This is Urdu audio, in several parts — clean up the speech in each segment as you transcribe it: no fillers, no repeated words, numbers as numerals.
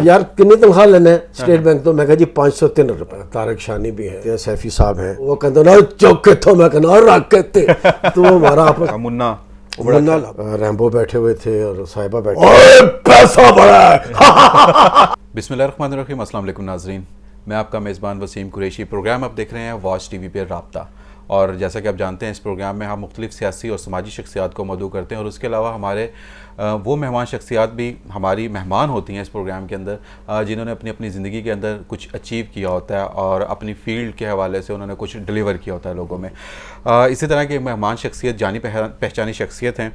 یار کتنی تنخواہ لینا ہے اسٹیٹ بینک تو میں کہا جی 503 روپے. طارق شانی بھی ہیں, سیفی صاحب ہیں, وہ کہتے نا چوکے تھو, میں کہنا رکھ کے تھے. تو وہ ہمارا آپس منا ریمبو بیٹھے ہوئے تھے اور صاحبہ بیٹھے ہوئے, پیسہ بڑا ہے. بسم اللہ الرحمن الرحیم. السلام علیکم ناظرین, میں آپ کا میزبان وسیم قریشی. پروگرام آپ دیکھ رہے ہیں واچ ٹی وی پہ رابطہ, اور جیسا کہ آپ جانتے ہیں اس پروگرام میں ہم مختلف سیاسی اور سماجی شخصیات کو مدعو کرتے ہیں, اور اس کے علاوہ ہمارے وہ مہمان شخصیات بھی ہماری مہمان ہوتی ہیں اس پروگرام کے اندر, جنہوں نے اپنی زندگی کے اندر کچھ اچیو کیا ہوتا ہے اور اپنی فیلڈ کے حوالے سے انہوں نے کچھ ڈیلیور کیا ہوتا ہے لوگوں میں. اسی طرح کے مہمان شخصیت جانی پہچانی شخصیت ہیں.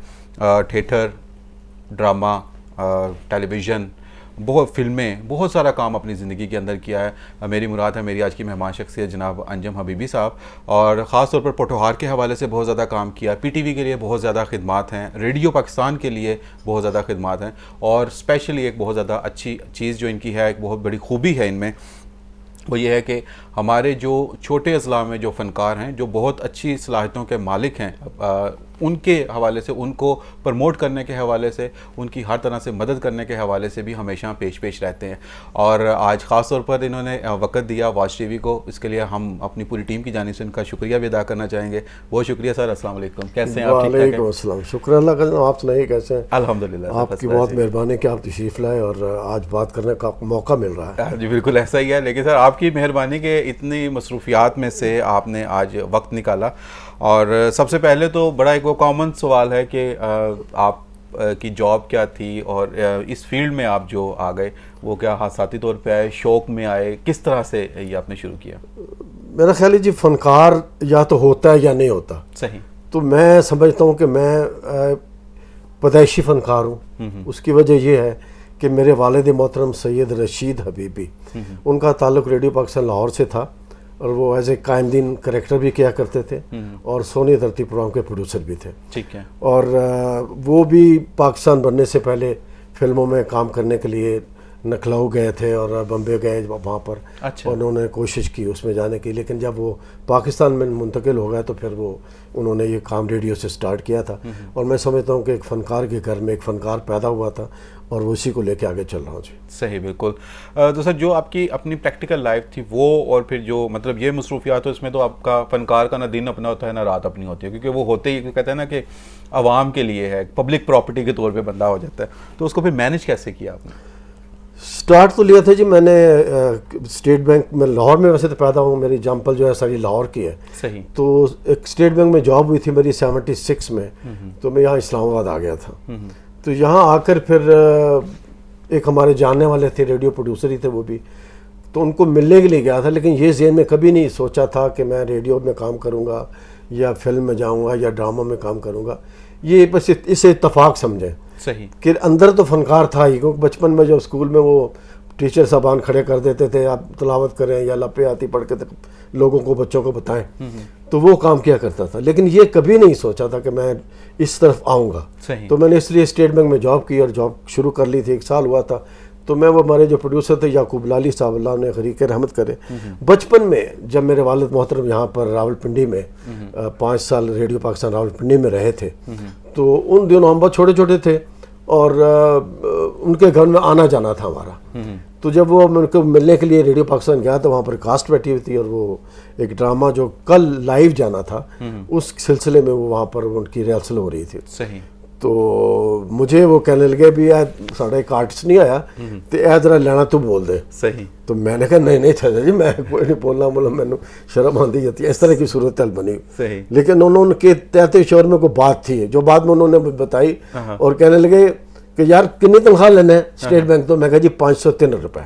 تھیٹر, ڈرامہ, ٹیلی ویژن, بہت فلمیں, بہت سارا کام اپنی زندگی کے اندر کیا ہے. میری مراد ہے میری آج کی مہمان شخصیت جناب انجم حبیبی صاحب, اور خاص طور پر پوٹھوہار کے حوالے سے بہت زیادہ کام کیا. پی ٹی وی کے لیے بہت زیادہ خدمات ہیں, ریڈیو پاکستان کے لیے بہت زیادہ خدمات ہیں, اور اسپیشلی ایک بہت زیادہ اچھی چیز جو ان کی ہے, ایک بہت بڑی خوبی ہے ان میں, وہ یہ ہے کہ ہمارے جو چھوٹے اضلاع میں جو فنکار ہیں, جو بہت اچھی صلاحیتوں کے مالک ہیں, ان کے حوالے سے, ان کو پرموٹ کرنے کے حوالے سے, ان کی ہر طرح سے مدد کرنے کے حوالے سے بھی ہمیشہ پیش رہتے ہیں. اور آج خاص طور پر انہوں نے وقت دیا واچ ٹی وی کو, اس کے لیے ہم اپنی پوری ٹیم کی جانب سے ان کا شکریہ بھی ادا کرنا چاہیں گے. بہت شکریہ سر. السلام علیکم, کیسے ہیں آپ؟ وعلیکم السلام. شکر اللہ کا. آپ سنائیے کیسے ہیں؟ الحمدللہ, آپ کی بہت مہربانی کہ آپ تشریف لائے اور آج بات کرنے کا موقع مل رہا ہے. جی بالکل ایسا ہی ہے, لیکن سر آپ کی مہربانی کہ اتنی مصروفیات میں سے آپ نے آج وقت نکالا. اور سب سے پہلے تو بڑا ایک وہ کامن سوال ہے کہ آپ کی جاب کیا تھی, اور اس فیلڈ میں آپ جو آ گئے وہ کیا حادثاتی طور پہ آئے, شوق میں آئے, کس طرح سے یہ آپ نے شروع کیا؟ میرا خیال ہے جی فنکار یا تو ہوتا ہے یا نہیں ہوتا. صحیح. تو میں سمجھتا ہوں کہ میں پیدائشی فنکار ہوں. اس کی وجہ یہ ہے کہ میرے والد محترم سید رشید حبیبی, ان کا تعلق ریڈیو پاکستان لاہور سے تھا, اور وہ ایز اے قائم دین کریکٹر بھی کیا کرتے تھے, اور سونی دھرتی پروگرام کے پروڈیوسر بھی تھے. ٹھیک ہے. اور وہ بھی پاکستان بننے سے پہلے فلموں میں کام کرنے کے لیے لکھنؤ گئے تھے اور بمبے گئے وہاں پر. اچھا. انہوں نے کوشش کی اس میں جانے کی, لیکن جب وہ پاکستان میں منتقل ہو گئے تو پھر انہوں نے یہ کام ریڈیو سے سٹارٹ کیا تھا. اور میں سمجھتا ہوں کہ ایک فنکار کے گھر میں ایک فنکار پیدا ہوا تھا, اور وہ اسی کو لے کے آگے چل رہا ہوں. جی صحیح, بالکل. تو سر جو آپ کی اپنی پریکٹیکل لائف تھی وہ, اور پھر جو مطلب یہ مصروفیات ہو, اس میں تو آپ کا فنکار کا نہ دن اپنا ہوتا ہے نہ رات اپنی ہوتی ہے, کیونکہ وہ ہوتے ہی کہتے ہیں نا کہ عوام کے لیے ہے, پبلک پراپرٹی کے طور پہ بندہ ہو جاتا ہے. تو اس کو پھر مینیج کیسے کیا آپ نے؟ سٹارٹ تو لیا تھا جی میں نے اسٹیٹ بینک میں, لاہور میں ویسے تو پیدا ہوں, میری جامپل جو ہے ساری لاہور کی ہے. صحیح. تو ایک اسٹیٹ بینک میں جاب ہوئی تھی میری 76 میں, تو میں یہاں اسلام آباد آ گیا تھا. تو یہاں آ کر پھر ایک ہمارے جاننے والے تھے, ریڈیو پروڈیوسر ہی تھے وہ بھی, تو ان کو ملنے کے لیے گیا تھا. لیکن یہ ذہن میں کبھی نہیں سوچا تھا کہ میں ریڈیو میں کام کروں گا یا فلم میں جاؤں گا یا ڈراموں میں کام کروں گا. یہ بس اسے اتفاق سمجھیں. صحیح. کہ اندر تو فنکار تھا ہی, کیونکہ بچپن میں جو اسکول میں وہ ٹیچر صاحبان کھڑے کر دیتے تھے, آپ تلاوت کریں یا لپے آتی پڑھ کے لوگوں کو, بچوں کو بتائیں, تو وہ کام کیا کرتا تھا. لیکن یہ کبھی نہیں سوچا تھا کہ میں اس طرف آؤں گا. تو میں نے اس لیے اسٹیٹ بینک میں جاب کی, اور جاب شروع کر لی تھی, 1 سال ہوا تھا. تو میں, وہ ہمارے جو پروڈیوسر تھے یعقوب لالی صاحب, اللہ نے غریق رحمت کرے, بچپن میں جب میرے والد محترم یہاں پر راولپنڈی میں 5 سال ریڈیو پاکستان راولپنڈی میں رہے تھے, تو ان دنوں ہم بہت چھوٹے چھوٹے تھے, اور ان کے گھر میں آنا جانا تھا ہمارا. تو جب وہ ان کو ملنے کے لیے ریڈیو پاکستان گیا تو وہاں پر کاسٹ بیٹھی ہوئی تھی, اور وہ ایک ڈرامہ جو کل لائیو جانا تھا اس سلسلے میں وہ وہاں پر ان کی ریہرسل ہو رہی تھی. صحیح. تو مجھے وہ کہنے لگے بھی ساڑھا ایک آرٹسٹ نہیں آیا تو اے ذرا لینا تو بول دے. صحیح. تو میں نے کہا نہیں چاچا جی, میں کوئی نہیں بولنا, مینو شرم آتی جاتی ہے. اس طرح کی صورتحال بنی. صحیح. لیکن انہوں کے تحت شور میں کوئی بات تھی جو بعد میں انہوں نے بتائی, اور کہنے لگے کہ یار کتنی تنخواہ لینا ہے اسٹیٹ بینک تو میں کہا جی 503 روپے.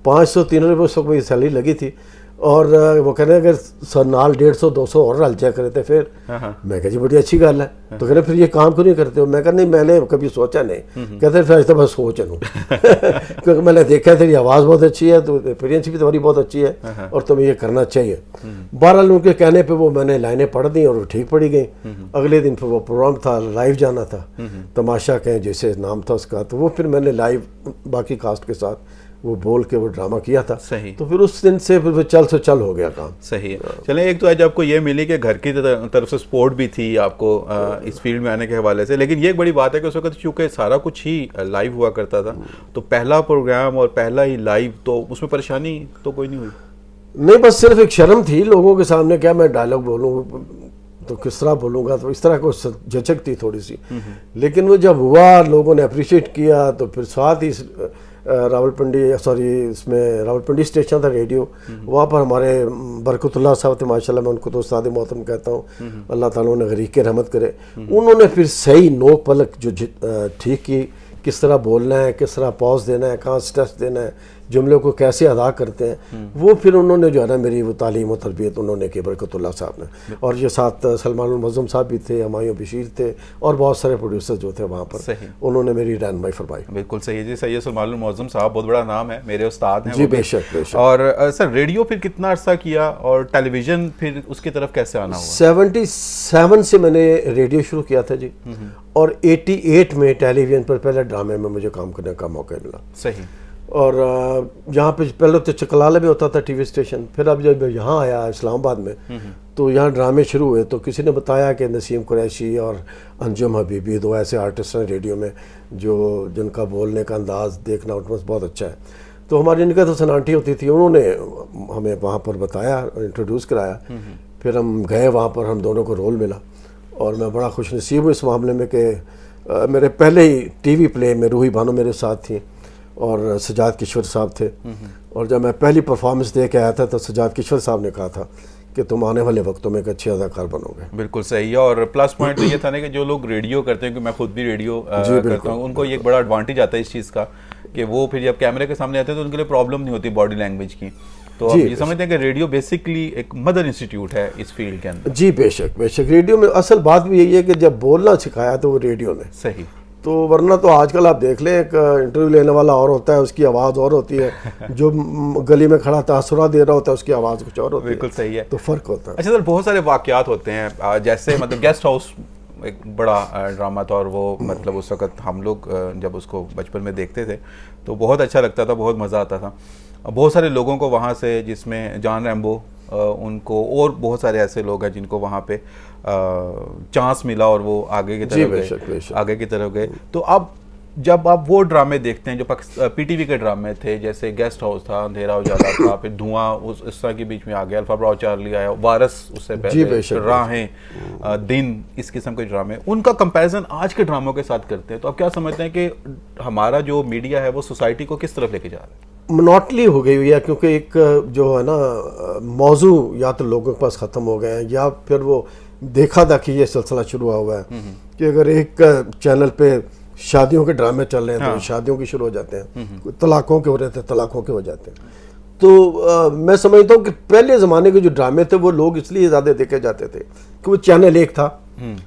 503 روپے اس وقت میری سیلری لگی تھی, اور وہ کہنے اگر سر نال 150-200 اور رل جایا کرے تھے پھر. میں کہا جی بڑی اچھی گل ہے. تو کہنے پھر یہ کام کیوں نہیں کرتے ہو؟ میں کہا نہیں, میں نے کبھی سوچا نہیں. کہتے پھر ایسا میں سوچ لوں کیونکہ میں نے دیکھا تیری آواز بہت اچھی ہے, تو ایکسپیرینس بھی تمہاری بہت اچھی ہے, اور تمہیں یہ کرنا چاہیے. بہرحال ان کے کہنے پہ وہ میں نے لائنیں پڑھ دیں اور وہ ٹھیک پڑھی گئیں. اگلے دن پھر وہ پروگرام تھا, لائیو جانا تھا, تماشا کہیں جیسے نام تھا اس کا, تو وہ پھر میں نے لائیو باقی کاسٹ کے ساتھ وہ بول کے وہ ڈرامہ کیا تھا. صحیح. تو پھر اس دن سے پھر چل سے چل ہو گیا کام. صحیح ہے. چلیں ایک تو آج آپ کو یہ ملی کہ گھر کی طرف سے سپورٹ بھی تھی آپ کو اس فیلڈ میں آنے کے حوالے سے, لیکن یہ ایک بڑی بات ہے کہ اس وقت چونکہ سارا کچھ ہی لائیو ہوا کرتا تھا, تو پہلا پروگرام اور پہلا ہی لائیو, تو اس میں پریشانی تو کوئی نہیں ہوئی؟ نہیں, بس صرف ایک شرم تھی لوگوں کے سامنے, کیا میں ڈائلاگ بولوں تو کس طرح بولوں گا, تو اس طرح کو جھجک تھی تھوڑی سی. لیکن وہ جب ہوا لوگوں نے اپریشیٹ کیا, تو پھر ساتھ ہی اس میں راولپنڈی اسٹیشن تھا ریڈیو, وہاں پر ہمارے برکت اللہ صاحب تھے ماشاء اللہ, میں ان کو تو استاد محترم کہتا ہوں, اللہ تعالیٰ انہیں غریق رحمت کرے. انہوں نے پھر صحیح نوک پلک جو ٹھیک کی, کس طرح بولنا ہے, کس طرح پاز دینا ہے, کہاں اسٹریس دینا ہے, جملوں کو کیسے ادا کرتے ہیں, وہ پھر انہوں نے جو ہے نا میری وہ تعلیم و تربیت انہوں نے کی, برکت اللہ صاحب نے. اور یہ ساتھ سلمان المعظم صاحب بھی تھے, ہمایوں بشیر تھے, اور بہت سارے پروڈیوسر جو تھے وہاں پر, انہوں نے میری رہنمائی فرمائی. بالکل صحیح جی. سید سلمان المعظم صاحب بہت بڑا نام ہے, میرے استاد ہیں جی. بے شک بے شک. اور سر ریڈیو پھر کتنا عرصہ کیا, اور ٹیلی ویژن پھر اس کی طرف کیسے آنا ہوا؟ 77 سے میں نے ریڈیو شروع کیا تھا جی, اور 88 میں ٹیلی ویژن پر پہلے ڈرامے میں مجھے کام کرنے کا موقع ملا. صحیح. اور یہاں پہ پہلے تو چکلالہ میں ہوتا تھا ٹی وی اسٹیشن, پھر اب جب یہاں آیا اسلام آباد میں, تو یہاں ڈرامے شروع ہوئے, تو کسی نے بتایا کہ نسیم قریشی اور انجم حبیبی دو ایسے آرٹسٹ ہیں ریڈیو میں جن کا بولنے کا انداز دیکھنا اٹھنا بہت اچھا ہے. تو ہماری ان کا تو سنانٹی ہوتی تھی, انہوں نے ہمیں وہاں پر بتایا, انٹروڈیوس کرایا. پھر ہم گئے وہاں پر, ہم دونوں کو رول ملا, اور میں بڑا خوش نصیب ہوں اس معاملے میں کہ میرے پہلے ہی ٹی وی پلے میں روحی بانو میرے ساتھ تھیں, اور سجاد کشور صاحب تھے. اور جب میں پہلی پرفارمنس دے کے آیا تھا تو سجاد کشور صاحب نے کہا تھا کہ تم آنے والے وقتوں میں ایک اچھے اداکار بنو گے. بالکل صحیح ہے. اور پلس پوائنٹ تو یہ تھا نا کہ جو لوگ ریڈیو کرتے ہیں, کہ میں خود بھی ریڈیو کرتا ہوں, ان کو یہ بڑا ایڈوانٹیج آتا ہے اس چیز کا کہ وہ پھر جب کیمرے کے سامنے آتے ہیں تو ان کے لیے پرابلم نہیں ہوتی باڈی لینگویج کی. تو آپ یہ سمجھتے ہیں کہ ریڈیو بیسکلی ایک مدر انسٹیٹیوٹ ہے اس فیلڈ کے اندر؟ جی بے شک بے شک. ریڈیو میں اصل بات بھی یہی ہے کہ جب بولنا سکھایا تو وہ ریڈیو نے. صحیح. تو ورنہ تو آج کل آپ دیکھ لیں, ایک انٹرویو لینے والا اور ہوتا ہے, اس کی آواز اور ہوتی ہے, جو گلی میں کھڑا تاثرات دے رہا ہوتا ہے اس کی آواز کچھ اور ہوتی ہے. بالکل صحیح ہے. تو فرق ہوتا ہے. اچھا سر, بہت سارے واقعات ہوتے ہیں, جیسے مطلب گیسٹ ہاؤس ایک بڑا ڈرامہ تھا, اور وہ مطلب اس وقت ہم لوگ جب اس کو بچپن میں دیکھتے تھے تو بہت اچھا لگتا تھا, بہت مزہ آتا تھا. بہت سارے لوگوں کو وہاں سے, جس میں جان ریمبو, ان کو اور بہت سارے ایسے لوگ ہیں جن کو وہاں پہ چانس ملا اور وہ آگے کی طرف گئے. تو اب جب آپ وہ ڈرامے دیکھتے ہیں جو پی ٹی وی کے ڈرامے تھے, جیسے گیسٹ ہاؤس تھا, اندھیرا اجالا تھا, پھر دھواں اس طرح کے بیچ میں آ گیا, الفا براؤ چارلی آیا, وارث اس سے پہلے, راہیں, دن, اس قسم کے ڈرامے, ان کا کمپیریزن آج کے ڈراموں کے ساتھ کرتے ہیں, تو آپ کیا سمجھتے ہیں کہ ہمارا جو میڈیا ہے وہ سوسائٹی کو کس طرف لے کے جا رہا ہے؟ منوٹلی ہو گئی ہوئی ہے, کیونکہ ایک جو ہے نا موضوع یا تو لوگوں کے پاس ختم ہو گئے ہیں, یا پھر وہ دیکھا تھا کہ یہ سلسلہ شروع ہوا ہے کہ اگر ایک چینل پہ شادیوں کے ڈرامے چل رہے ہیں تو شادیوں کی شروع ہو جاتے ہیں, طلاقوں کے ہو رہے تھے طلاقوں کے ہو جاتے ہیں. تو میں سمجھتا ہوں کہ پہلے زمانے کے جو ڈرامے تھے وہ لوگ اس لیے زیادہ دیکھے جاتے تھے کہ وہ چینل ایک تھا,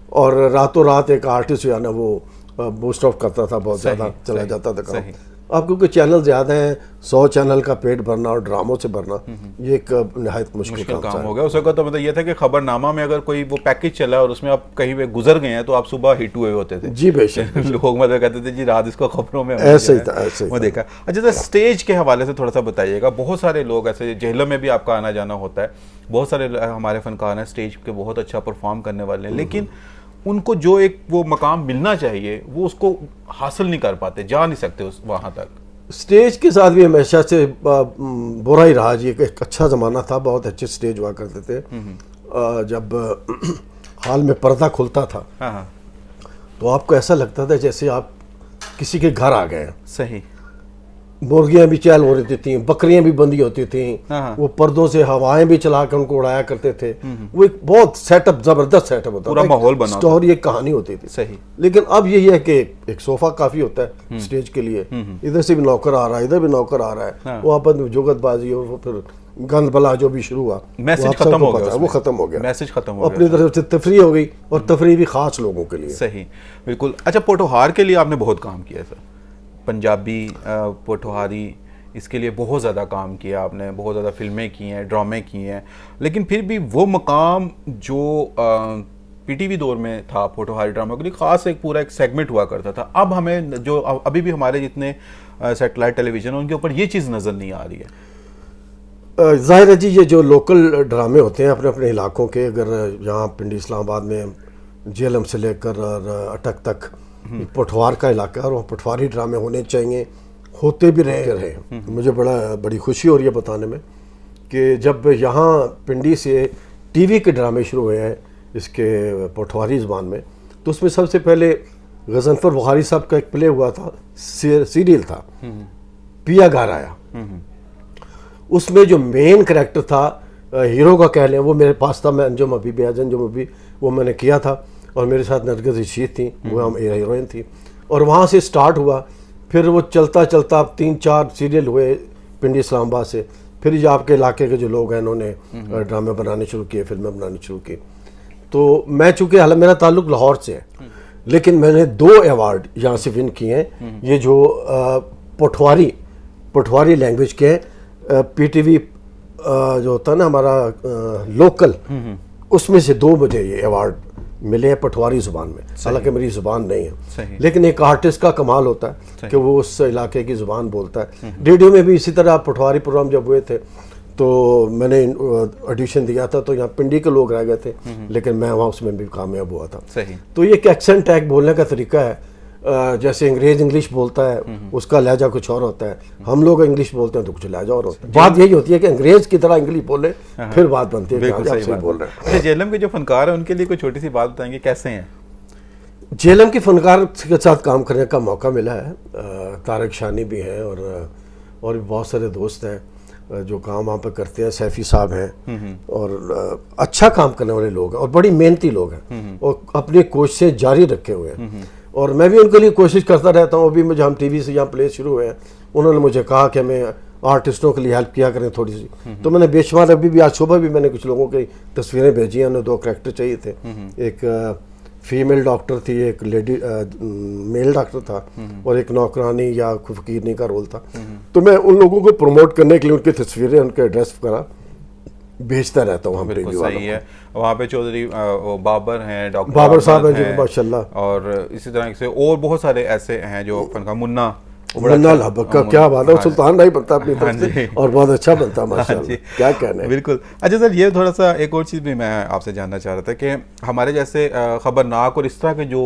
اور راتوں رات ایک آرٹسٹ جو ہے نا وہ بوسٹ آف کرتا تھا, بہت زیادہ چلا جاتا تھا کام. اب کیونکہ چینل زیادہ ہیں, 100 چینل کا پیٹ بھرنا اور ڈراموں سے بھرنا یہ ایک نہایت مشکل کام ہو گیا. اس وقت تو مطلب یہ تھا کہ خبر نامہ میں اگر کوئی وہ پیکج چلا اور اس میں آپ کہیں پہ گزر گئے ہیں تو آپ صبح ہٹ ہوئے ہوتے تھے. جی بے شک. لوگ مطلب کہتے تھے جی رات اس کو خبروں میں ایسے ہی تھا, وہ دیکھا. اچھا سر, اسٹیج کے حوالے سے تھوڑا سا بتائیے گا. بہت سارے لوگ ایسے, جہلم میں بھی آپ کا آنا جانا ہوتا ہے, بہت سارے ہمارے فنکار ہیں اسٹیج پہ بہت اچھا پرفارم کرنے والے ہیں, لیکن ان کو جو ایک وہ مقام ملنا چاہیے وہ اس کو حاصل نہیں کر پاتے, جا نہیں سکتے وہاں تک. اسٹیج کے ساتھ بھی ہمیشہ سے برا ہی رہا جی. ایک اچھا زمانہ تھا, بہت اچھے اسٹیج ہوا کرتے تھے. جب ہال میں پردہ کھلتا تھا تو آپ کو ایسا لگتا تھا جیسے آپ کسی کے گھر آ گئے ہیں. صحیح. مرغیاں بھی چہل ہو رہی تھیں, بکریاں بھی بندھی ہوتی تھیں, وہ پردوں سے ہوائیں بھی چلا کے ان کو اڑایا کرتے تھے. وہ ایک بہت سیٹ اپ, زبردست سیٹ اپ ہوتا تھا, ماحول بنا, اسٹوری, ایک کہانی ہوتی تھی. صحیح. لیکن اب یہی ہے کہ ایک صوفہ کافی ہوتا ہے اسٹیج کے لیے, ادھر سے بھی نوکر آ رہا ہے, ادھر بھی نوکر آ رہا ہے, وہ آپس میں جگت بازی اور وہ پھر گند بلا جو بھی شروع ہوا, میسج ختم ہو گیا, وہ ختم ہو گیا, میسج ختم ہو گیا. اپنی طرف سے تفریح ہو گئی, اور تفریح بھی خاص لوگوں کے لیے. صحیح, بالکل. اچھا, پوٹوہار کے لیے آپ نے بہت کام کیا سر, پنجابی پوٹوہاری, اس کے لیے بہت زیادہ کام کیا آپ نے, بہت زیادہ فلمیں کی ہیں, ڈرامے کی ہیں, لیکن پھر بھی وہ مقام جو پی ٹی وی دور میں تھا پوٹوہاری ڈراموں کے لیے خاص ایک پورا ایک سیگمنٹ ہوا کرتا تھا. اب ہمیں جو ابھی بھی ہمارے جتنے سیٹلائٹ ٹیلی ویژن ان کے اوپر یہ چیز نظر نہیں آ رہی ہے. ظاہر ہے جی یہ جو لوکل ڈرامے ہوتے ہیں اپنے اپنے علاقوں کے, اگر یہاں پنڈی اسلام آباد میں جیلم سے لے کر اٹک تک پٹھوار کا علاقہ ہے اور وہاں پٹھواری ڈرامے ہونے چاہیے, ہوتے بھی رہے. مجھے بڑی خوشی ہو رہی ہے بتانے میں کہ جب یہاں پنڈی سے ٹی وی کے ڈرامے شروع ہوئے ہیں اس کے پٹھواری زبان میں, تو اس میں سب سے پہلے غضنفر بخاری صاحب کا ایک پلے ہوا تھا, سیریل تھا پیا گھر آیا. اس میں جو مین کریکٹر تھا ہیرو کا کہہ لیں وہ میرے پاس تھا, میں انجم ابھی وہ میں نے کیا تھا اور میرے ساتھ نرگس رشید تھیں, وہ ہیروئن تھی. اور وہاں سے سٹارٹ ہوا, پھر وہ چلتا 3-4 سیریل ہوئے پنڈی اسلام آباد سے. پھر یہ آپ کے علاقے کے جو لوگ ہیں انہوں نے ڈرامے بنانے شروع کیے, فلمیں بنانی شروع کی. تو میں چونکہ حالانکہ میرا تعلق لاہور سے ہے لیکن میں نے 2 ایوارڈ یہاں سے ون کیے ہیں, یہ جو پٹھواری لینگویج کے ہیں. پی ٹی وی جو ہوتا ہے نا ہمارا لوکل, اس میں سے 2 مجھے یہ ایوارڈ ملے ہیں پٹھواری زبان میں, حالانکہ میری زبان نہیں ہے لیکن ایک آرٹسٹ کا کمال ہوتا ہے کہ وہ اس علاقے کی زبان بولتا ہے. ریڈیو میں بھی اسی طرح پٹھواری پروگرام جب ہوئے تھے تو میں نے آڈیشن دیا تھا, تو یہاں پنڈی کے لوگ رہ گئے تھے لیکن میں وہاں اس میں بھی کامیاب ہوا تھا. تو یہ ایک ایکسنٹ ہے, ایک بولنے کا طریقہ ہے. جیسے انگریز انگلش بولتا ہے اس کا لہجہ کچھ اور ہوتا ہے, ہم لوگ انگلش بولتے ہیں تو کچھ لہجہ اور ہوتا ہے. بات یہی ہوتی ہے کہ انگریز کی طرح انگلش بولے پھر بات بنتی ہے کہ آپ صحیح بول رہے ہیں. جیلم کے جو فنکار ہیں ان کے لیے کوئی چھوٹی سی بات بتائیں گے کیسے ہیں؟ جیلم کے فنکار کے ساتھ کام کرنے کا موقع ملا ہے. طارق شانی بھی ہیں اور بھی بہت سارے دوست ہیں جو کام وہاں پہ کرتے ہیں. سیفی صاحب ہیں اور اچھا کام کرنے والے لوگ ہیں اور بڑی محنتی لوگ ہیں اور اپنی کوششیں جاری رکھے ہوئے ہیں. اور میں بھی ان کے لیے کوشش کرتا رہتا ہوں. ابھی مجھے ہم ٹی وی سے یہاں پلے شروع ہوئے ہیں, انہوں نے مجھے کہا کہ ہمیں آرٹسٹوں کے لیے ہیلپ کیا کریں تھوڑی سی, تو میں نے بے شمار ابھی بھی آج صبح بھی میں نے کچھ لوگوں کی تصویریں بھیجی ہیں. انہیں 2 کریکٹر چاہیے تھے, ایک فیمیل ڈاکٹر تھی, ایک میل ڈاکٹر تھا اور ایک نوکرانی یا فقیرنی کا رول تھا. تو میں ان لوگوں کو پروموٹ کرنے کے لیے ان کی تصویریں, ان کے ایڈریس وغیرہ بھیجتا رہتا ہوں. بالکل صحیح ہے. وہاں پہ چودھری بابر ہیں, ڈاکٹر بابر صاحب ہیں جو ماشاء اللہ, اور اسی طرح سے اور بہت سارے ایسے ہیں جو فنکار, منا لبک کا کیا بات ہے, سلطان بھائی بنتا اپنی طرف سے اور بہت اچھا بنتا ماشاءاللہ, کیا کہنا ہے. بالکل. اچھا سر, یہ تھوڑا سا ایک اور چیز بھی میں آپ سے جاننا چاہ رہا تھا کہ ہمارے جیسے خبرناک اور اس طرح کے جو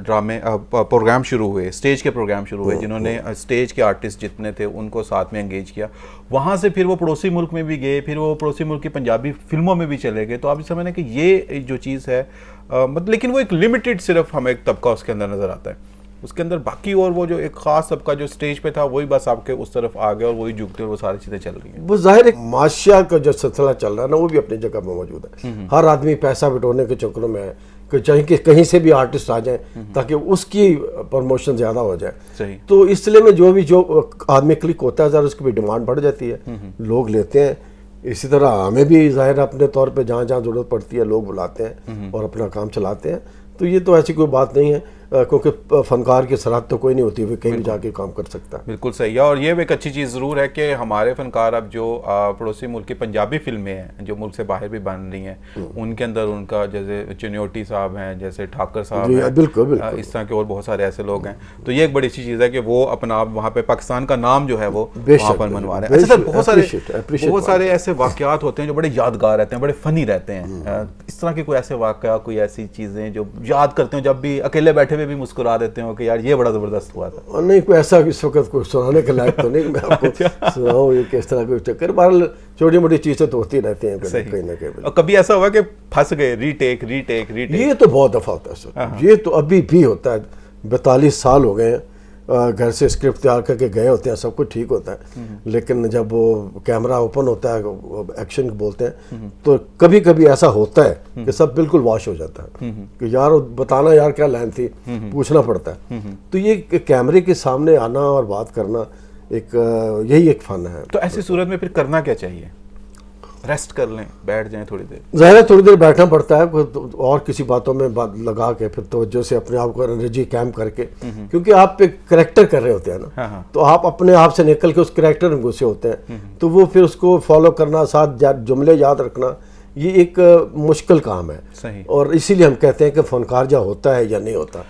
ڈرامے پروگرام شروع ہوئے, اسٹیج کے پروگرام شروع ہوئے, جنہوں نے اسٹیج کے آرٹسٹ جتنے تھے ان کو ساتھ میں انگیج کیا, وہاں سے پھر وہ پڑوسی ملک میں بھی گئے, پھر وہ پڑوسی ملک کی پنجابی فلموں میں بھی چلے گئے. تو آپ سمجھیں کہ یہ جو چیز ہے مطلب, لیکن وہ ایک لمیٹڈ صرف ہمیں ایک طبقہ اس کے اندر نظر آتا ہے. اس کے اندر باقی اور وہ جو ایک خاص طبقہ جو اسٹیج پہ تھا وہی بس آپ کے اس طرف آ گیا اور وہی جھکتے اور وہ ساری چیزیں چل رہی ہیں. وہ ظاہر ایک معاشیات کا جو سلسلہ چل رہا ہے نا وہ بھی اپنی جگہ پہ موجود ہے. ہر آدمی پیسہ بٹورنے کے چکروں میں ہے کہ چاہیے کہ کہیں سے بھی آرٹسٹ آ جائیں تاکہ اس کی پروموشن زیادہ ہو جائے. تو اس لیے میں جو آدمی کلک ہوتا ہے ظاہر اس کی بھی ڈیمانڈ بڑھ جاتی ہے, لوگ لیتے ہیں. اسی طرح ہمیں بھی ظاہر اپنے طور پہ جہاں جہاں ضرورت پڑتی ہے لوگ بلاتے ہیں اور اپنا کام چلاتے ہیں. تو یہ تو ایسی کوئی بات نہیں ہے کیونکہ فنکار کی سرحد تو کوئی نہیں ہوتی, وہ کہیں بھی جا کے کام کر سکتا ہے. بالکل صحیح ہے. اور یہ ایک اچھی چیز ضرور ہے کہ ہمارے فنکار اب جو پڑوسی ملک کی پنجابی فلمیں ہیں جو ملک سے باہر بھی بن رہی ہیں, ان کے اندر ان کا جیسے چنیوٹی صاحب ہیں, جیسے ٹھاکر صاحب ہیں, بالکل اس طرح کے اور بہت سارے ایسے لوگ ہیں. تو یہ ایک بڑی اچھی چیز ہے کہ وہ اپنا وہاں پہ پاکستان کا نام جو ہے وہ وہاں پر منوا رہے ہیں. اچھا سر, بہت سارے ایسے واقعات ہوتے ہیں جو بڑے یادگار رہتے ہیں, بڑے فنی رہتے ہیں. اس طرح کے کوئی ایسے واقعہ, کوئی ایسی چیزیں جو یاد کرتے ہیں, جب بھی اکیلے بیٹھے ہوئے بھی مسکرا دیتے ہیں کہ یار یہ بڑا زبردست ہوا تھا؟ نہیں کوئی ایسا اس وقت کوئی سنانے کے لائق تو نہیں, میں آپ کو سناؤں یہ کس طرح کوئی چکر. بہرحال چھوٹی موٹی چیزیں تو ہوتی رہتی ہیں کہیں نہ کہیں. کبھی ایسا ہوا کہ پھنس گئے, ری ٹیک? یہ تو بہت دفعہ ہوتا ہے سر, یہ تو ابھی بھی ہوتا ہے. 42 سال ہو گئے ہیں, گھر سے اسکرپٹ تیار کر کے گئے ہوتے ہیں, سب کچھ ٹھیک ہوتا ہے, لیکن جب وہ کیمرہ اوپن ہوتا ہے, ایکشن بولتے ہیں, تو کبھی کبھی ایسا ہوتا ہے کہ سب بالکل واش ہو جاتا ہے کہ یار بتانا یار کیا لائن تھی, پوچھنا پڑتا ہے. تو یہ کیمرے کے سامنے آنا اور بات کرنا یہی ایک فن ہے. تو ایسی صورت میں پھر کرنا کیا چاہیے؟ ریسٹ کر لیں, بیٹھ جائیں تھوڑی دیر؟ ظاہر ہے تھوڑی دیر بیٹھنا پڑتا ہے اور کسی باتوں میں لگا کے پھر توجہ سے اپنے آپ کو انرجی کیمپ کر کے, کیونکہ آپ ایک کریکٹر کر رہے ہوتے ہیں نا, تو آپ اپنے آپ سے نکل کے اس کریکٹر میں گھسے ہوتے ہیں. تو وہ پھر اس کو فالو کرنا, ساتھ جملے یاد رکھنا, یہ ایک مشکل کام ہے. صحیح. اور اسی لیے ہم کہتے ہیں کہ فنکار جہاں ہوتا ہے یا نہیں ہوتا.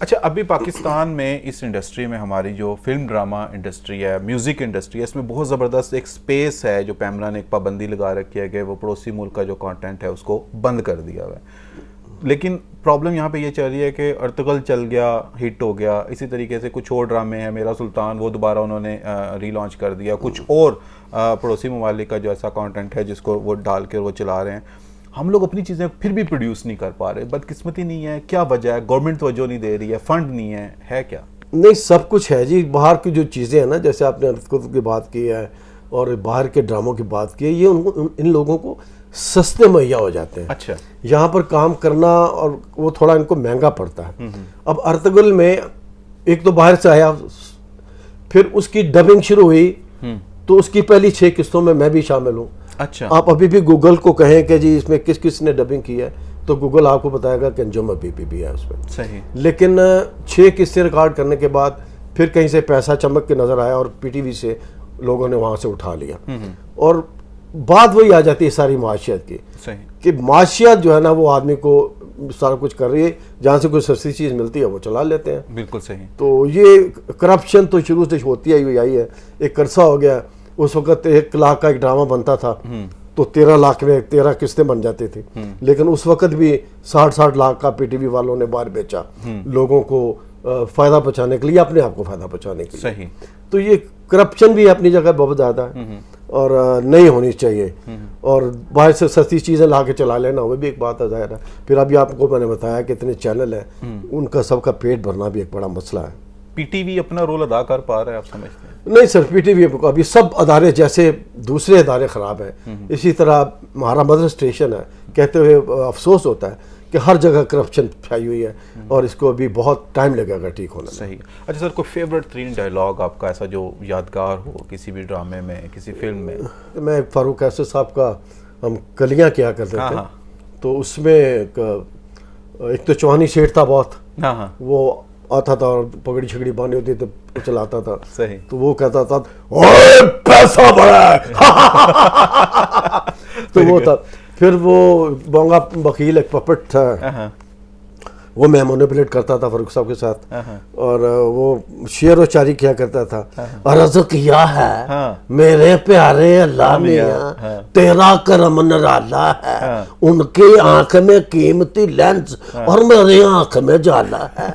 اچھا, ابھی پاکستان میں اس انڈسٹری میں ہماری جو فلم ڈرامہ انڈسٹری ہے, میوزک انڈسٹری ہے, اس میں بہت زبردست ایک سپیس ہے جو پیمرا نے ایک پابندی لگا رکھی ہے کہ وہ پڑوسی ملک کا جو کانٹینٹ ہے اس کو بند کر دیا ہوا ہے. لیکن پرابلم یہاں پہ یہ چل رہی ہے کہ ارطغرل چل گیا, ہٹ ہو گیا, اسی طریقے سے کچھ اور ڈرامے ہیں, میرا سلطان وہ دوبارہ انہوں نے ری لانچ کر دیا, کچھ اور پڑوسی ممالک کا جو ایسا کانٹینٹ ہے جس کو وہ ڈال کے وہ چلا رہے ہیں. ہم لوگ اپنی چیزیں پھر بھی پروڈیوس نہیں کر پا رہے. بدقسمتی نہیں ہے, کیا وجہ ہے؟ گورنمنٹ توجہ نہیں دے رہی ہے, فنڈ نہیں ہے کیا؟ نہیں, سب کچھ ہے جی. باہر کی جو چیزیں ہیں نا, جیسے آپ نے ارطغرل کی بات کی ہے اور باہر کے ڈراموں کی بات کی ہے, یہ ان لوگوں کو سستے مہیا ہو جاتے ہیں. اچھا. یہاں پر کام کرنا اور وہ تھوڑا ان کو مہنگا پڑتا ہے. اب ارطغرل میں ایک تو باہر سے آیا, پھر اس کی ڈبنگ شروع ہوئی, تو اس کی پہلی 6 قسطوں میں بھی شامل ہوں. اچھا. آپ ابھی بھی گوگل کو کہیں کہ جی اس میں کس کس نے ڈبنگ کی ہے, تو گوگل آپ کو بتائے گا کہ انجم ابھی بھی ہے اس میں. صحیح. لیکن 6 قسطیں ریکارڈ کرنے کے بعد پھر کہیں سے پیسہ چمک کے نظر آیا اور پی ٹی وی سے لوگوں نے وہاں سے اٹھا لیا. اور بات وہی آ جاتی ہے ساری معاشیت کی. صحیح. کہ معاشیت جو ہے نا وہ آدمی کو سارا کچھ کر رہی ہے, جہاں سے کوئی سستی چیز ملتی ہے وہ چلا لیتے ہیں. بالکل صحیح. تو یہ کرپشن تو شروع سے ہوتی آئی ہے. ایک عرصہ ہو گیا, اس وقت 1 لاکھ کا ایک ڈرامہ بنتا تھا تو 13 لاکھ میں 13 قسطیں بن جاتی تھی. لیکن اس وقت بھی 60 لاکھ کا پی ٹی وی والوں نے باہر بیچا لوگوں کو فائدہ پہنچانے کے لیے, اپنے آپ کو فائدہ پہنچانے کے لیے. صحیح. تو یہ کرپشن بھی اپنی جگہ بہت زیادہ ہے اور نہیں ہونی چاہیے. اور باہر سے سستی چیزیں لا کے چلا لینا وہ بھی ایک بات ہے, ظاہر ہے. پھر ابھی آپ کو میں نے بتایا کہ اتنے چینل ہیں, ان کا سب کا پیٹ بھرنا بھی ایک بڑا مسئلہ ہے. پی ٹی وی اپنا رول ادا کر پا رہا ہے, آپ سمجھتے ہیں؟ نہیں سر, پی ٹی وی ابھی سب ادارے جیسے دوسرے ادارے خراب ہیں, اسی طرح ہمارا مدر اسٹیشن ہے. کہتے ہوئے افسوس ہوتا ہے کہ ہر جگہ کرپشن پھیلائی ہوئی ہے اور اس کو ابھی بہت ٹائم لگے گا ٹھیک ہونے میں. صحیح. اچھا سر, کوئی فیوریٹ 3 ڈائلاگ آپ کا ایسا جو یادگار ہو کسی بھی ڈرامے میں, کسی فلم میں؟ میں فاروق ایسر صاحب کا ہم کلیاں کیا کرتے تھے, تو اس میں ایک تو چوہانی شیٹ تھا بہت, وہ آتا تھا اور پگڑی چھگڑی باندھی ہوتی تو چلاتا تھا. صحیح. تو وہ کہتا تھا اوے پیسہ بڑا ہے, تو وہ تھا. پھر وہ بونگا بخیل ایک پپٹ تھا, وہ میں مینیپولیٹ کرتا تھا فاروق صاحب کے ساتھ, اور وہ شعر و شاعری کیا کرتا تھا. عرض کیا ہے میرے پیارے اللہ میاں, تیرا کرم نرالا ہے, ان کی آنکھ میں قیمتی لینس اور میری آنکھ میں جالا ہے.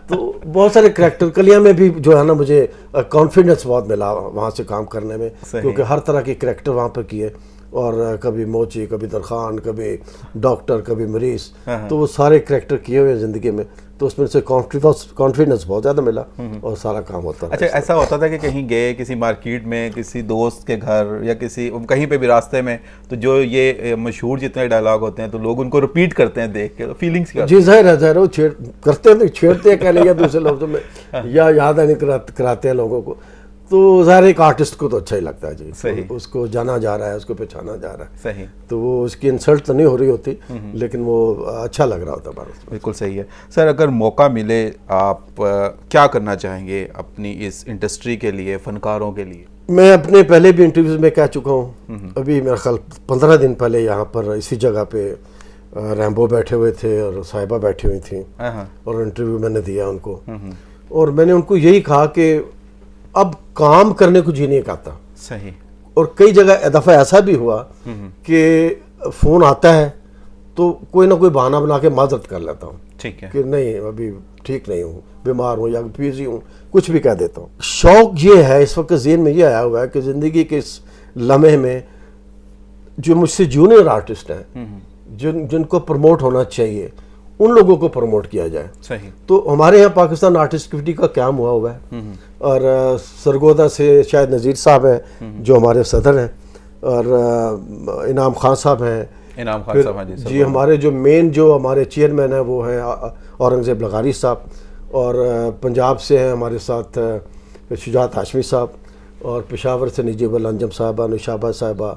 تو بہت سارے کریکٹر, کلیاں میں بھی جو ہے نا مجھے کانفیڈنس بہت ملا وہاں سے کام کرنے میں, کیونکہ ہر طرح کے کریکٹر وہاں پر کیے, اور کبھی موچی, کبھی درخان, کبھی ڈاکٹر, کبھی مریض, تو وہ سارے کریکٹر کیے ہوئے ہیں زندگی میں. تو اس میں سے کانفیڈنس بہت زیادہ ملا اور سارا کام ہوتا ہے. اچھا, ایسا ہوتا تھا کہ کہیں گئے کسی مارکیٹ میں, کسی دوست کے گھر یا کسی کہیں پہ بھی راستے میں, تو جو یہ مشہور جتنے ڈائلاگ ہوتے ہیں تو لوگ ان کو ریپیٹ کرتے ہیں دیکھ کے, فیلنگس کیا؟ جی ظاہر ہے, وہ کرتے ہیں, چھیڑتے ہیں کہہ لیں یا دوسرے لفظوں میں, یا یاد نہیں کراتے ہیں لوگوں کو. تو ظاہر ایک آرٹسٹ کو تو اچھا ہی لگتا ہے جی. صحیح. اس کو جانا جا رہا ہے, اس کو پہچانا جا رہا ہے. صحیح. تو وہ اس کی انسلٹ تو نہیں ہو رہی ہوتی, لیکن وہ اچھا لگ رہا ہوتا ہے. بالکل صحیح ہے. سر, اگر موقع ملے آپ کیا کرنا چاہیں گے اپنی اس انڈسٹری کے لیے, فنکاروں کے لیے؟ میں اپنے پہلے بھی انٹرویوز میں کہہ چکا ہوں. ابھی میرا خیال 15 دن پہلے یہاں پر اسی جگہ پہ ریمبو بیٹھے ہوئے تھے اور صاحبہ بیٹھی ہوئی تھیں, اور انٹرویو میں نے دیا ان کو, اور میں نے ان کو یہی کہا کہ اب کام کرنے کو جی نہیں کہتا. صحیح. اور کئی جگہ دفعہ ایسا بھی ہوا کہ فون آتا ہے تو کوئی نہ کوئی بہانہ بنا کے معذرت کر لیتا ہوں. ٹھیک ہے. کہ نہیں ابھی ٹھیک نہیں ہوں, بیمار ہوں یا بیزی ہوں, کچھ بھی کہہ دیتا ہوں. شوق یہ ہے اس وقت ذہن میں یہ آیا ہوا ہے کہ زندگی کے اس لمحے میں جو مجھ سے جونیئر آرٹسٹ ہیں, جن کو پروموٹ ہونا چاہیے, ان لوگوں کو پروموٹ کیا جائے. صحیح. تو ہمارے یہاں پاکستان آرٹسٹ کمیٹی کا قیام ہوا ہے, اور سرگودا سے شاید نذیر صاحب ہیں جو ہمارے صدر ہیں, اور انعام خان صاحب ہیں. انعام خان صاحب جی. ہمارے جو مین جو ہمارے چیئرمین ہیں وہ ہیں اورنگزیب لغاری صاحب, اور پنجاب سے ہیں ہمارے ساتھ شجاعت ہاشمی صاحب, اور پشاور سے نجیب الانجم صاحبہ, نشابہ صاحبہ,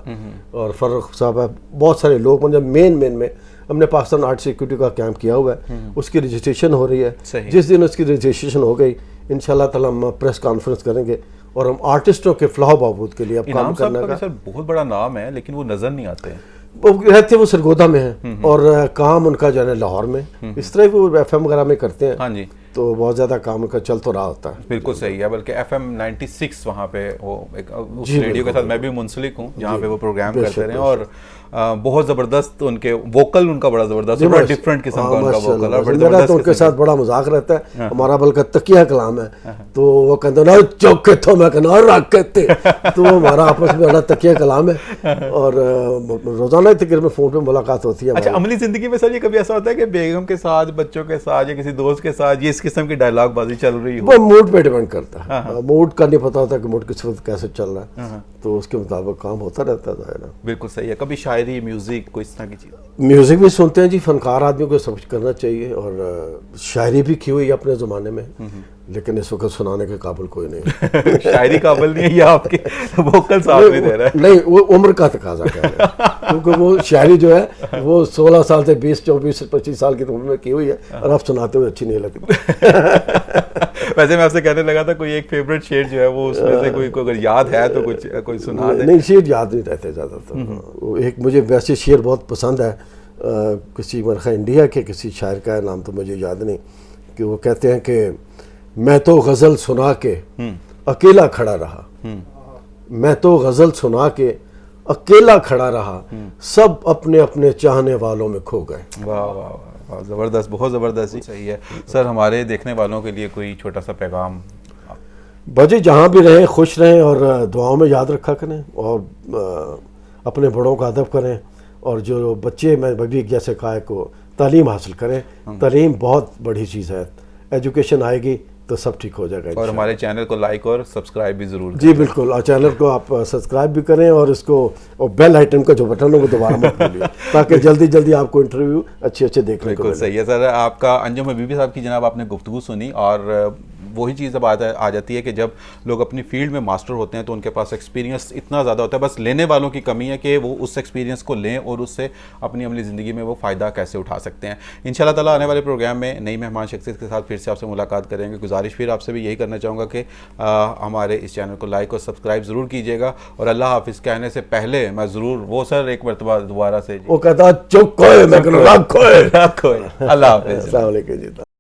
اور فرخ صاحبہ. بہت سارے لوگ مطلب مین میں ہم نے پاکستان آرٹ سیکورٹی کا کیمپ کیا ہوا ہے. اس کی رجسٹریشن ہو رہی ہے. جس دن اس کی رجسٹریشن ہو گئی انشاءاللہ تعالی ہم پریس کانفرنس کریں گے, اور ہم آرٹسٹوں کے فلاح و بہبود کے لیے اب کام کرنے کا. سر بہت بڑا نام ہے لیکن وہ نظر نہیں آتے ہیں. وہ رہتے وہ سرگودا میں ہیں اور کام ان کا جو ہے لاہور میں، اس طرح وہ ایف ایم وغیرہ میں کرتے ہیں. ہاں جی، تو بہت زیادہ کام ان کا چل تو رہا ہوتا ہے. بالکل صحیح ہے. بلکہ ایف ایم 96 وہاں پہ وہ اس ریڈیو کے ساتھ میں بھی منسلک ہوں جہاں پہ وہ پروگرام کرتے رہے، اور بہت زبردست ان کے ووکل، ان کا بڑا زبردست، بڑا ڈفرینٹ قسم کا ان کا ووکل، اور بڑا میرا تو ان کے ساتھ بڑا مذاق رہتا ہے. ہمارا بلکہ تکیہ کلام ہے، تو وہ کہتے نا چوکے تھو، میں کہنا رکھ کہتے، تو وہ ہمارا آپس میں بڑا تکیہ کلام ہے اور روزانہ تقریباً فون پہ ملاقات ہوتی ہے. اچھا، عملی زندگی میں سر یہ کبھی ایسا ہوتا ہے کہ بیگم کے ساتھ، بچوں کے ساتھ یا کسی دوست کے ساتھ یہ اس قسم کی ڈائلاگ بازی چل رہی ہو؟ وہ موڈ پہ ڈیپینڈ کرتا ہے، موڈ کا نہیں پتا ہوتا کہ موڈ کس وقت کیسے چل رہا ہے، تو اس کے مطابق کام ہوتا رہتا ہے. بالکل صحیح ہے. کبھی شاعری، میوزک، کوئی اس طرح کی چیز؟ میوزک بھی سنتے ہیں جی. فنکار آدمی کو سب کچھ کرنا چاہیے، اور شاعری بھی کی ہوئی اپنے زمانے میں، لیکن اس وقت سنانے کے قابل کوئی نہیں. شاعری قابل نہیں ہے یا آپ کے ووکل ساتھ نہیں دے رہا ہے؟ نہیں، وہ عمر کا تقاضا کہہ رہے ہیں، کیونکہ وہ شاعری جو ہے وہ 16 سال سے 20، 24، 25 سال کی عمر میں کی ہوئی ہے، اور اب سناتے ہوئے اچھی نہیں لگتی. ویسے میں آپ سے کہنے لگا تھا کوئی ایک فیوریٹ شعر جو ہے وہ اس میں سے کوئی اگر یاد ہے تو کوئی سنا دیں. نہیں، شعر یاد نہیں رہتے زیادہ تر. ایک مجھے ویسے شعر بہت پسند ہے، کسی مرخہ انڈیا کے کسی شاعر کا نام تو مجھے یاد نہیں، کہ وہ کہتے ہیں کہ میں تو غزل سنا کے اکیلا کھڑا رہا، میں تو غزل سنا کے اکیلا کھڑا رہا، سب اپنے اپنے چاہنے والوں میں کھو گئے. واہ واہ واہ، زبردست، بہت زبردست. صحیح ہے سر. ہمارے دیکھنے والوں کے لیے کوئی چھوٹا سا پیغام؟ بجے جہاں بھی رہیں خوش رہیں، اور دعاؤں میں یاد رکھا کریں، اور اپنے بڑوں کا ادب کریں، اور جو بچے، میں بھی جیسے کہا کو تعلیم حاصل کریں. تعلیم بہت بڑی چیز ہے، ایجوکیشن آئے گی تو سب ٹھیک ہو جائے گا. اور ہمارے چینل کو لائک اور سبسکرائب بھی ضرور کریں. جی بالکل، اور چینل کو آپ سبسکرائب بھی کریں، اور اس کو، اور بیل آئٹم کا جو بٹن ہے وہ دوبارہ مت بھولیے، تاکہ جلدی جلدی آپ کو انٹرویو اچھے دیکھنے کو ملے. بالکل صحیح ہے سر. آپ کا انجم حبیبی صاحب کی جناب آپ نے گفتگو سنی، اور وہی چیز اب آ جاتی ہے کہ جب لوگ اپنی فیلڈ میں ماسٹر ہوتے ہیں تو ان کے پاس ایکسپیرینس اتنا زیادہ ہوتا ہے، بس لینے والوں کی کمی ہے کہ وہ اس ایکسپیرینس کو لیں اور اس سے اپنی عملی زندگی میں وہ فائدہ کیسے اٹھا سکتے ہیں. انشاءاللہ تعالیٰ آنے والے پروگرام میں نئی مہمان شخصیت کے ساتھ پھر سے آپ سے ملاقات کریں گے. گزارش پھر آپ سے بھی یہی کرنا چاہوں گا کہ ہمارے اس چینل کو لائک اور سبسکرائب ضرور کیجیے گا. اور اللہ حافظ کہنے سے پہلے میں ضرور وہ سر ایک مرتبہ دوبارہ سے وہ کہتا چپ کھوئے، میں کہوں رکھ کھوئے. اللہ حافظ. السلام علیکم جی.